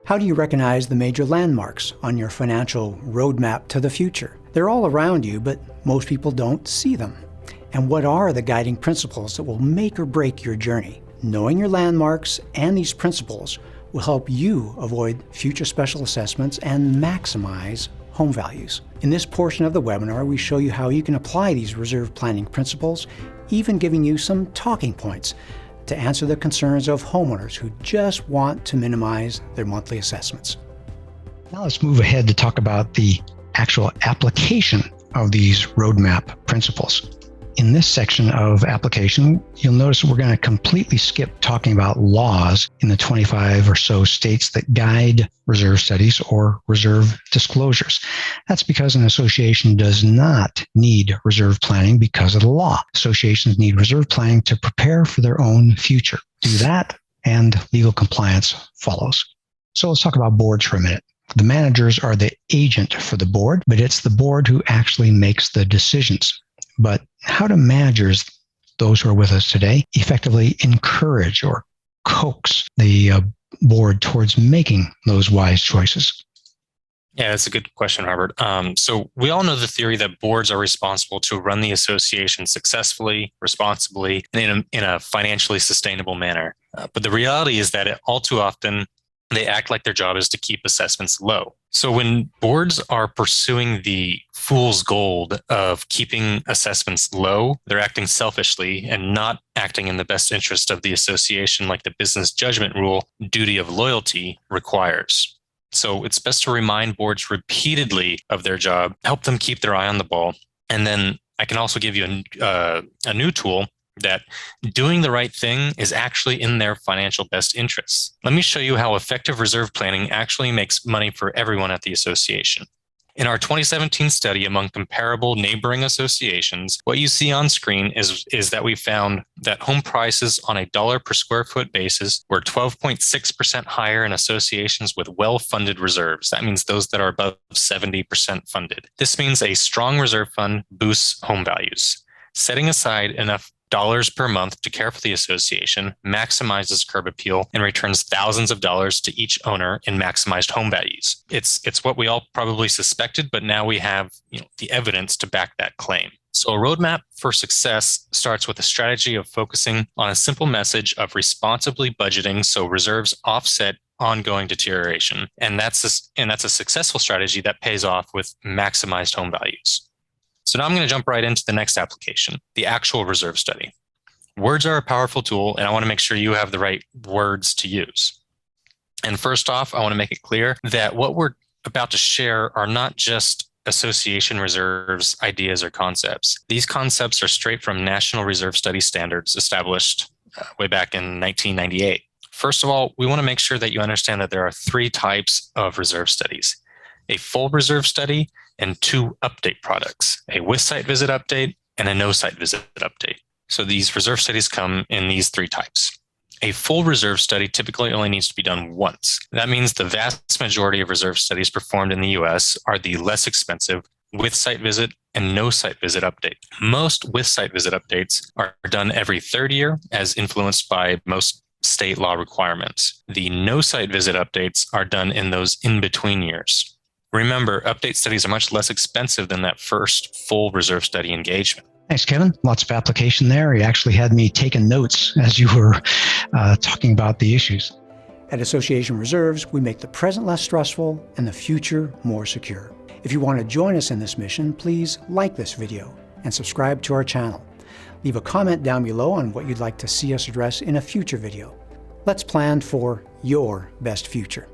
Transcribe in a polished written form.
How do you recognize the major landmarks on your financial roadmap to the future? They're all around you, but most people don't see them. And what are the guiding principles that will make or break your journey? Knowing your landmarks and these principles will help you avoid future special assessments and maximize home values. In this portion of the webinar, we show you how you can apply these reserve planning principles, even giving you some talking points to answer the concerns of homeowners who just want to minimize their monthly assessments. Now let's move ahead to talk about the actual application of these roadmap principles. In this section of application, you'll notice we're going to completely skip talking about laws in the 25 or so states that guide reserve studies or reserve disclosures. That's because an association does not need reserve planning because of the law. Associations need reserve planning to prepare for their own future. Do that, and legal compliance follows. So let's talk about boards for a minute. The managers are the agent for the board, but it's the board who actually makes the decisions. But how do managers, those who are with us today, effectively encourage or coax the board towards making those wise choices? Yeah, that's a good question, Robert. So we all know the theory that boards are responsible to run the association successfully, responsibly, and in a financially sustainable manner. But the reality is that all too often, they act like their job is to keep assessments low. So when boards are pursuing the fool's gold of keeping assessments low, they're acting selfishly and not acting in the best interest of the association like the business judgment rule, duty of loyalty, requires. So it's best to remind boards repeatedly of their job, help them keep their eye on the ball. And then I can also give you a new tool that doing the right thing is actually in their financial best interests. Let me show you how effective reserve planning actually makes money for everyone at the association. In our 2017 study among comparable neighboring associations, what you see on screen is that we found that home prices on a dollar per square foot basis were 12.6% higher in associations with well-funded reserves. That means those that are above 70% funded. This means a strong reserve fund boosts home values. Setting aside enough dollars per month to care for the association maximizes curb appeal and returns thousands of dollars to each owner in maximized home values. It's what we all probably suspected, but now we have the evidence to back that claim. So a roadmap for success starts with a strategy of focusing on a simple message of responsibly budgeting so reserves offset ongoing deterioration. And that's a successful strategy that pays off with maximized home values. So now I'm going to jump right into the next application, the actual reserve study. Words are a powerful tool, and I want to make sure you have the right words to use. And first off, I want to make it clear that what we're about to share are not just association reserves, ideas, or concepts. These concepts are straight from National Reserve Study standards established way back in 1998. First of all, we want to make sure that you understand that there are three types of reserve studies: a full reserve study and two update products, a with site visit update and a no site visit update. So these reserve studies come in these three types. A full reserve study typically only needs to be done once. That means the vast majority of reserve studies performed in the US are the less expensive with site visit and no site visit update. Most with site visit updates are done every third year as influenced by most state law requirements. The no site visit updates are done in those in-between years. Remember, update studies are much less expensive than that first full reserve study engagement. Thanks, Kevin. Lots of application there. You actually had me taking notes as you were talking about the issues. At Association Reserves, we make the present less stressful and the future more secure. If you want to join us in this mission, please like this video and subscribe to our channel. Leave a comment down below on what you'd like to see us address in a future video. Let's plan for your best future.